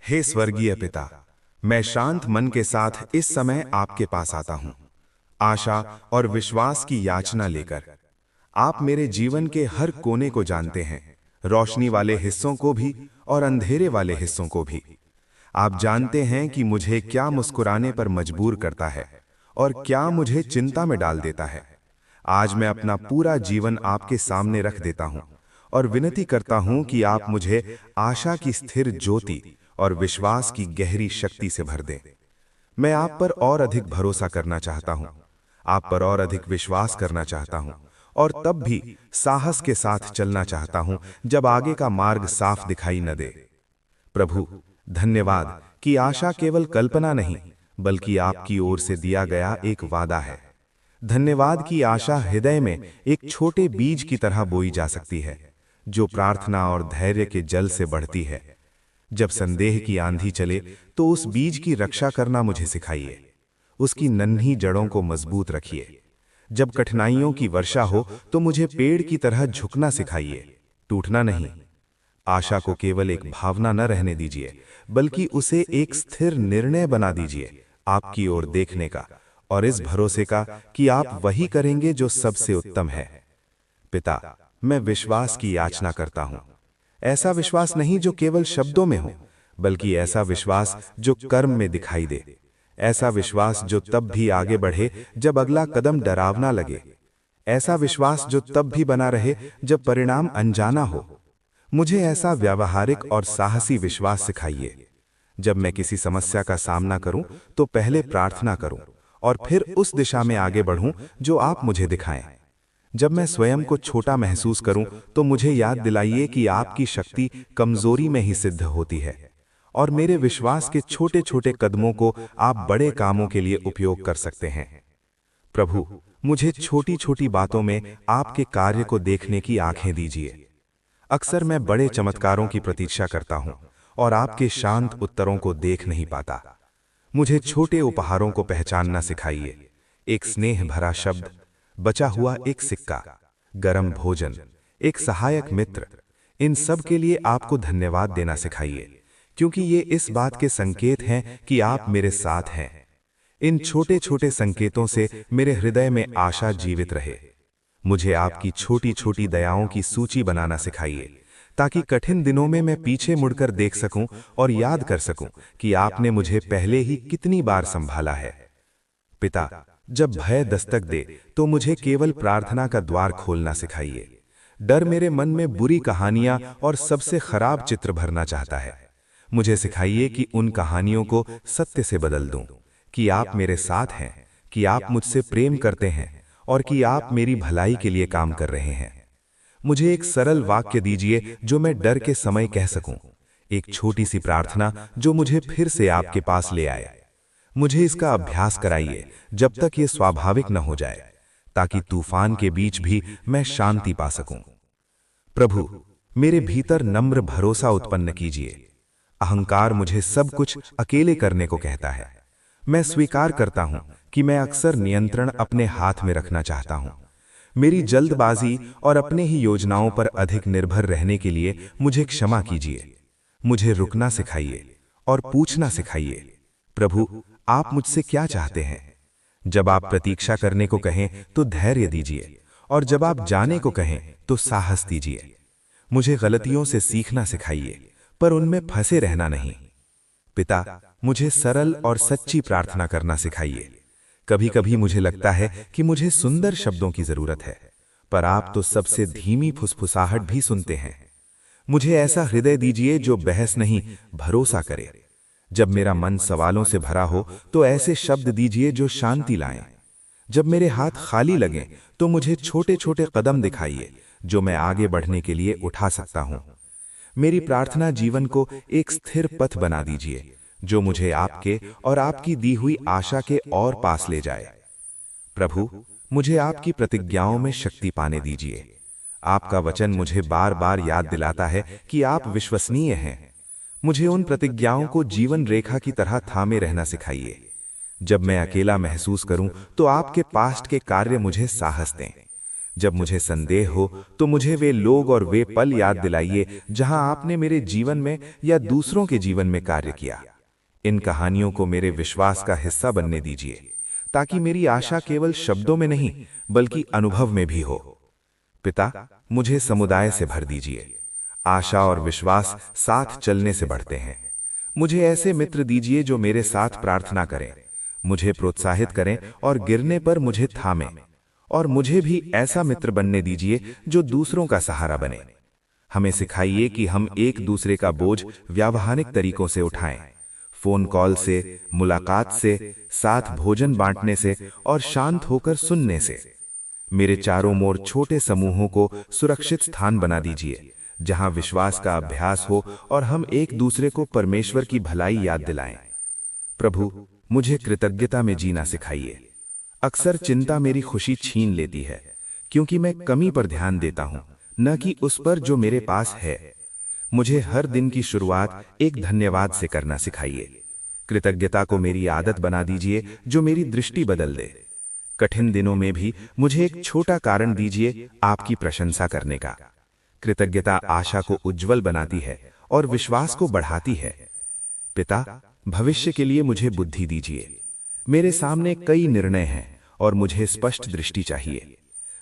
हे स्वर्गीय पिता, मैं शांत मन के साथ इस समय आपके पास आता हूं, आशा और विश्वास की याचना लेकर। आप मेरे जीवन के हर कोने को जानते हैं, रोशनी वाले हिस्सों को भी और अंधेरे वाले हिस्सों को भी। आप जानते हैं कि मुझे क्या मुस्कुराने पर मजबूर करता है और क्या मुझे चिंता में डाल देता है। आज मैं अपना पूरा जीवन आपके सामने रख देता हूं और विनती करता हूं कि आप मुझे आशा की स्थिर ज्योति और विश्वास की गहरी शक्ति से भर दें। मैं आप पर और अधिक भरोसा करना चाहता हूं, आप पर और अधिक विश्वास करना चाहता हूं और तब भी साहस के साथ चलना चाहता हूं जब आगे का मार्ग साफ दिखाई न दे। प्रभु, धन्यवाद कि आशा केवल कल्पना नहीं बल्कि आपकी ओर से दिया गया एक वादा है। धन्यवाद कि आशा हृदय में एक छोटे बीज की तरह बोई जा सकती है, जो प्रार्थना और धैर्य के जल से बढ़ती है। जब संदेह की आंधी चले तो उस बीज की रक्षा करना मुझे सिखाइए, उसकी नन्ही जड़ों को मजबूत रखिए। जब कठिनाइयों की वर्षा हो तो मुझे पेड़ की तरह झुकना सिखाइए, टूटना नहीं। आशा को केवल एक भावना न रहने दीजिए, बल्कि उसे एक स्थिर निर्णय बना दीजिए, आपकी ओर देखने का और इस भरोसे का कि आप वही करेंगे जो सबसे उत्तम है। पिता, मैं विश्वास की याचना करता हूं, ऐसा विश्वास नहीं जो केवल शब्दों में हो, बल्कि ऐसा विश्वास जो कर्म में दिखाई दे, ऐसा विश्वास जो तब भी आगे बढ़े जब अगला कदम डरावना लगे, ऐसा विश्वास जो तब भी बना रहे जब परिणाम अनजाना हो। मुझे ऐसा व्यावहारिक और साहसी विश्वास सिखाइए। जब मैं किसी समस्या का सामना करूं तो पहले प्रार्थना करूं और फिर उस दिशा में आगे बढ़ूं जो आप मुझे दिखाएं। जब मैं स्वयं को छोटा महसूस करूं तो मुझे याद दिलाइए कि आपकी शक्ति कमजोरी में ही सिद्ध होती है और मेरे विश्वास के छोटे छोटे कदमों को आप बड़े कामों के लिए उपयोग कर सकते हैं। प्रभु, मुझे छोटी छोटी बातों में आपके कार्य को देखने की आंखें दीजिए। अक्सर मैं बड़े चमत्कारों की प्रतीक्षा करता हूं और आपके शांत उत्तरों को देख नहीं पाता। मुझे छोटे उपहारों को पहचानना सिखाइए, एक स्नेह भरा शब्द, बचा हुआ एक सिक्का, गरम भोजन, एक सहायक मित्र। इन सब के लिए आपको धन्यवाद देना सिखाइए, क्योंकि ये इस बात के संकेत हैं कि आप मेरे साथ हैं। इन छोटे छोटे संकेतों से मेरे हृदय में आशा जीवित रहे। मुझे आपकी छोटी छोटी दयाओं की सूची बनाना सिखाइए, ताकि कठिन दिनों में मैं पीछे मुड़कर देख सकूं और याद कर सकूं कि आपने मुझे पहले ही कितनी बार संभाला है। पिता, जब भय दस्तक दे तो मुझे केवल प्रार्थना का द्वार खोलना सिखाइए। डर मेरे मन में बुरी कहानियां और सबसे खराब चित्र भरना चाहता है। मुझे सिखाइए कि उन कहानियों को सत्य से बदल दूं, कि आप मेरे साथ हैं, कि आप मुझसे प्रेम करते हैं और कि आप मेरी भलाई के लिए काम कर रहे हैं। मुझे एक सरल वाक्य दीजिए जो मैं डर के समय कह सकूं, एक छोटी सी प्रार्थना जो मुझे फिर से आपके पास ले आए। मुझे इसका अभ्यास कराइए जब तक ये स्वाभाविक न हो जाए, ताकि तूफान के बीच भी मैं शांति पा सकूं। प्रभु, मेरे भीतर नम्र भरोसा उत्पन्न कीजिए। अहंकार मुझे सब कुछ अकेले करने को कहता है। मैं स्वीकार करता हूं कि मैं अक्सर नियंत्रण अपने हाथ में रखना चाहता हूं। मेरी जल्दबाजी और अपने ही योजनाओं पर अधिक निर्भर रहने के लिए मुझे क्षमा कीजिए। मुझे रुकना सिखाइए और पूछना सिखाइए, प्रभु, आप मुझसे क्या चाहते हैं? जब आप प्रतीक्षा करने को कहें तो धैर्य दीजिए और जब आप जाने को कहें तो साहस दीजिए। मुझे गलतियों से सीखना सिखाइए, पर उनमें फंसे रहना नहीं। पिता, मुझे सरल और सच्ची प्रार्थना करना सिखाइए। कभी कभी मुझे लगता है कि मुझे सुंदर शब्दों की जरूरत है, पर आप तो सबसे धीमी फुसफुसाहट भी सुनते हैं। मुझे ऐसा हृदय दीजिए जो बहस नहीं, भरोसा करे। जब मेरा मन सवालों से भरा हो तो ऐसे शब्द दीजिए जो शांति लाएं। जब मेरे हाथ खाली लगें तो मुझे छोटे छोटे कदम दिखाइए जो मैं आगे बढ़ने के लिए उठा सकता हूं। मेरी प्रार्थना जीवन को एक स्थिर पथ बना दीजिए, जो मुझे आपके और आपकी दी हुई आशा के और पास ले जाए। प्रभु, मुझे आपकी प्रतिज्ञाओं में शक्ति पाने दीजिए। आपका वचन मुझे बार बार याद दिलाता है कि आप विश्वसनीय हैं। मुझे उन प्रतिज्ञाओं को जीवन रेखा की तरह थामे रहना सिखाइए। जब मैं अकेला महसूस करूं तो आपके पास्ट के कार्य मुझे साहस दें। जब मुझे संदेह हो तो मुझे वे लोग और वे पल याद दिलाइए जहां आपने मेरे जीवन में या दूसरों के जीवन में कार्य किया। इन कहानियों को मेरे विश्वास का हिस्सा बनने दीजिए, ताकि मेरी आशा केवल शब्दों में नहीं बल्कि अनुभव में भी हो। पिता, मुझे समुदाय से भर दीजिए। आशा और विश्वास साथ चलने से बढ़ते हैं। मुझे ऐसे मित्र दीजिए जो मेरे साथ प्रार्थना करें, मुझे प्रोत्साहित करें और गिरने पर मुझे थामें। और मुझे भी ऐसा मित्र बनने दीजिए जो दूसरों का सहारा बने। हमें सिखाइए कि हम एक दूसरे का बोझ व्यावहारिक तरीकों से उठाएं, फोन कॉल से, मुलाकात से, साथ भोजन बांटने से और शांत होकर सुनने से। मेरे चारों ओर छोटे समूहों को सुरक्षित स्थान बना दीजिए, जहां विश्वास का अभ्यास हो और हम एक दूसरे को परमेश्वर की भलाई याद दिलाएं। प्रभु, मुझे कृतज्ञता में जीना सिखाइए। अक्सर चिंता मेरी खुशी छीन लेती है, क्योंकि मैं कमी पर ध्यान देता हूं, न कि उस पर जो मेरे पास है। मुझे हर दिन की शुरुआत एक धन्यवाद से करना सिखाइए। कृतज्ञता को मेरी आदत बना दीजिए जो मेरी दृष्टि बदल दे। कठिन दिनों में भी मुझे एक छोटा कारण दीजिए आपकी प्रशंसा करने का। कृतज्ञता आशा को उज्जवल बनाती है और विश्वास को बढ़ाती है। पिता, भविष्य के लिए मुझे बुद्धि दीजिए। मेरे सामने कई निर्णय हैं और मुझे स्पष्ट दृष्टि चाहिए।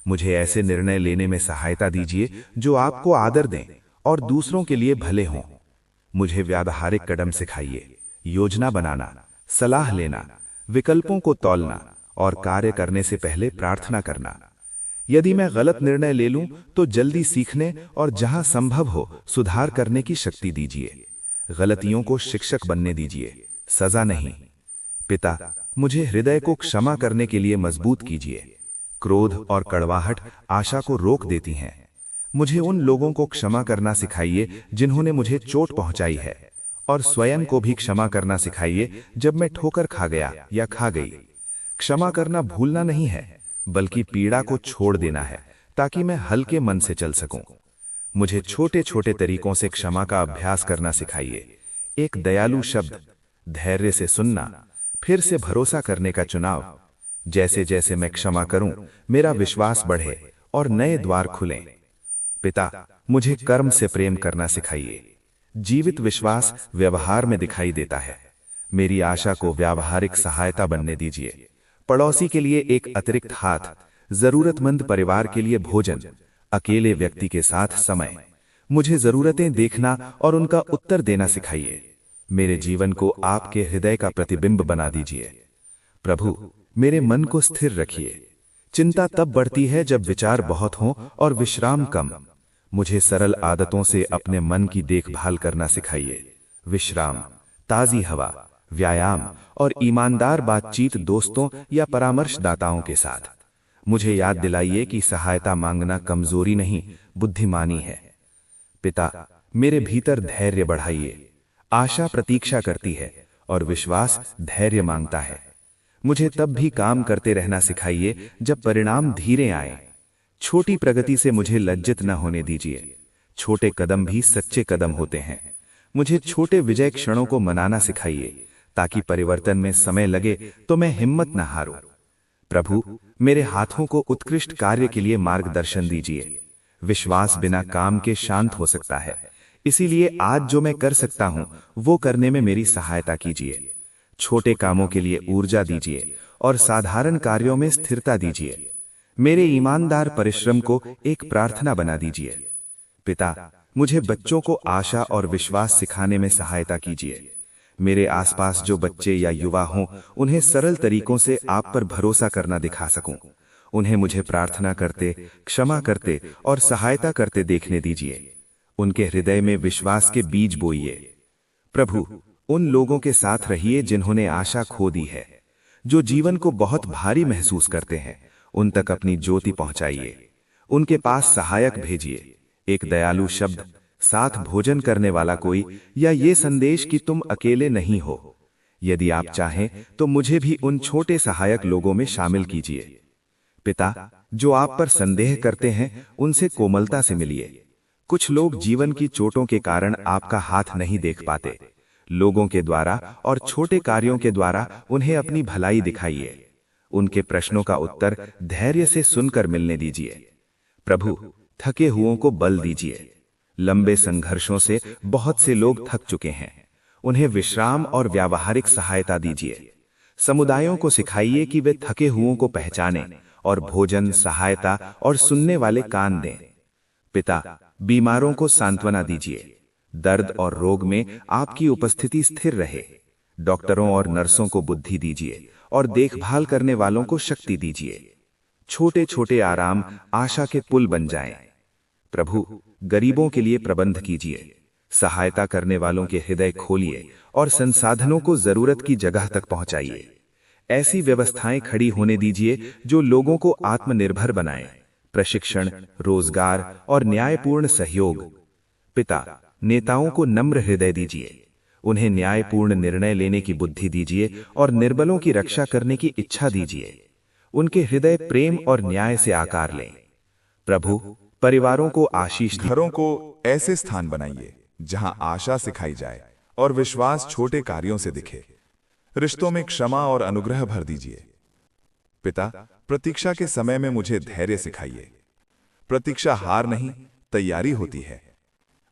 मुझे ऐसे निर्णय लेने में सहायता दीजिए जो आपको आदर दें और दूसरों के लिए भले हों। मुझे व्यावहारिक कदम सिखाइए, योजना बनाना, सलाह लेना, विकल्पों को तौलना और कार्य करने से पहले प्रार्थना करना। यदि मैं गलत निर्णय ले लूं तो जल्दी सीखने और जहां संभव हो सुधार करने की शक्ति दीजिए। गलतियों को शिक्षक बनने दीजिए, सजा नहीं। पिता, मुझे हृदय को क्षमा करने के लिए मजबूत कीजिए। क्रोध और कड़वाहट आशा को रोक देती हैं। मुझे उन लोगों को क्षमा करना सिखाइए जिन्होंने मुझे चोट पहुंचाई है, और स्वयं को भी क्षमा करना सिखाइए जब मैं ठोकर खा गया या खा गई। क्षमा करना भूलना नहीं है, बल्कि पीड़ा को छोड़ देना है, ताकि मैं हल्के मन से चल सकूं। मुझे छोटे छोटे तरीकों से क्षमा का अभ्यास करना सिखाइए। एक दयालु शब्द, धैर्य से सुनना, फिर से भरोसा करने का चुनाव। जैसे जैसे मैं क्षमा करूं, मेरा विश्वास बढ़े और नए द्वार खुलें। पिता, मुझे कर्म से प्रेम करना सिखाइए। जीवित विश्वास व्यवहार में दिखाई देता है। मेरी आशा को व्यावहारिक सहायता बनने दीजिए। पड़ोसी के लिए एक अतिरिक्त हाथ, जरूरतमंद परिवार के लिए भोजन, अकेले व्यक्ति के साथ समय। मुझे जरूरतें देखना और उनका उत्तर देना सिखाइए। मेरे जीवन को आपके हृदय का प्रतिबिंब बना दीजिए। प्रभु, मेरे मन को स्थिर रखिए। चिंता तब बढ़ती है जब विचार बहुत हों और विश्राम कम। मुझे सरल आदतों से अपने मन की देखभाल करना सिखाइए। विश्राम, ताजी हवा, व्यायाम और ईमानदार बातचीत दोस्तों या परामर्शदाताओं के साथ। मुझे याद दिलाइए कि सहायता मांगना कमजोरी नहीं, बुद्धिमानी है। पिता, मेरे भीतर धैर्य बढ़ाइए। आशा प्रतीक्षा करती है और विश्वास धैर्य मांगता है। मुझे तब भी काम करते रहना सिखाइए जब परिणाम धीरे आए। छोटी प्रगति से मुझे लज्जित न होने दीजिए। छोटे कदम भी सच्चे कदम होते हैं। मुझे छोटे विजय क्षणों को मनाना सिखाइए, ताकि परिवर्तन में समय लगे तो मैं हिम्मत न हारूं। प्रभु, मेरे हाथों को उत्कृष्ट कार्य के लिए मार्गदर्शन दीजिए। विश्वास बिना काम के शांत हो सकता है, इसीलिए आज जो मैं कर सकता हूं वो करने में मेरी सहायता कीजिए। छोटे कामों के लिए ऊर्जा दीजिए और साधारण कार्यों में स्थिरता दीजिए। मेरे ईमानदार परिश्रम को एक प्रार्थना बना दीजिए। पिता, मुझे बच्चों को आशा और विश्वास सिखाने में सहायता कीजिए। मेरे आसपास जो बच्चे या युवा हों, उन्हें सरल तरीकों से आप पर भरोसा करना दिखा सकूं। उन्हें मुझे प्रार्थना करते, क्षमा करते और सहायता करते देखने दीजिए। उनके हृदय में विश्वास के बीज बोइए। प्रभु, उन लोगों के साथ रहिए जिन्होंने आशा खो दी है, जो जीवन को बहुत भारी महसूस करते हैं। उन तक अपनी ज्योति पहुंचाइए। उनके पास सहायक भेजिए, एक दयालु शब्द, साथ भोजन करने वाला कोई, या ये संदेश कि तुम अकेले नहीं हो। यदि आप चाहें तो मुझे भी उन छोटे सहायक लोगों में शामिल कीजिए। पिता, जो आप पर संदेह करते हैं उनसे कोमलता से मिलिए। कुछ लोग जीवन की चोटों के कारण आपका हाथ नहीं देख पाते। लोगों के द्वारा और छोटे कार्यों के द्वारा उन्हें अपनी भलाई दिखाइए। उनके प्रश्नों का उत्तर धैर्य से सुनकर मिलने दीजिए। प्रभु, थके हुओं को बल दीजिए। लंबे संघर्षों से बहुत से लोग थक चुके हैं, उन्हें विश्राम और व्यावहारिक सहायता दीजिए। समुदायों को सिखाइए कि वे थके हुओं को पहचानें और भोजन, सहायता और सुनने वाले कान दें। पिता, बीमारों को सांत्वना दीजिए। दर्द और रोग में आपकी उपस्थिति स्थिर रहे। डॉक्टरों और नर्सों को बुद्धि दीजिए और देखभाल करने वालों को शक्ति दीजिए। छोटे छोटे आराम आशा के पुल बन जाएं। प्रभु, गरीबों के लिए प्रबंध कीजिए। सहायता करने वालों के हृदय खोलिए और संसाधनों को जरूरत की जगह तक पहुंचाइए। ऐसी व्यवस्थाएं खड़ी होने दीजिए जो लोगों को आत्मनिर्भर बनाएं। प्रशिक्षण, रोजगार और न्यायपूर्ण सहयोग। पिता, नेताओं को नम्र हृदय दीजिए। उन्हें न्यायपूर्ण निर्णय लेने की बुद्धि दीजिए और निर्बलों की रक्षा करने की इच्छा दीजिए। उनके हृदय प्रेम और न्याय से आकार लें। प्रभु, परिवारों को आशीष दीजिए। घरों को ऐसे स्थान बनाइए जहां आशा सिखाई जाए और विश्वास छोटे कार्यों से दिखे। रिश्तों में क्षमा और अनुग्रह भर दीजिए। पिता, प्रतीक्षा के समय में मुझे धैर्य सिखाइए। प्रतीक्षा हार नहीं, तैयारी होती है।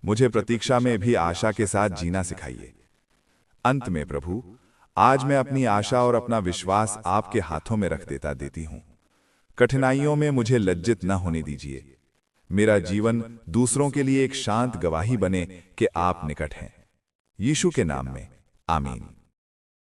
मुझे प्रतीक्षा में भी आशा के साथ जीना सिखाइए। अंत में प्रभु, आज मैं अपनी आशा और अपना विश्वास आपके हाथों में रख देती हूं। कठिनाइयों में मुझे लज्जित न होने दीजिए। मेरा जीवन दूसरों के लिए एक शांत गवाही बने कि आप निकट हैं। यीशु के नाम में, आमीन।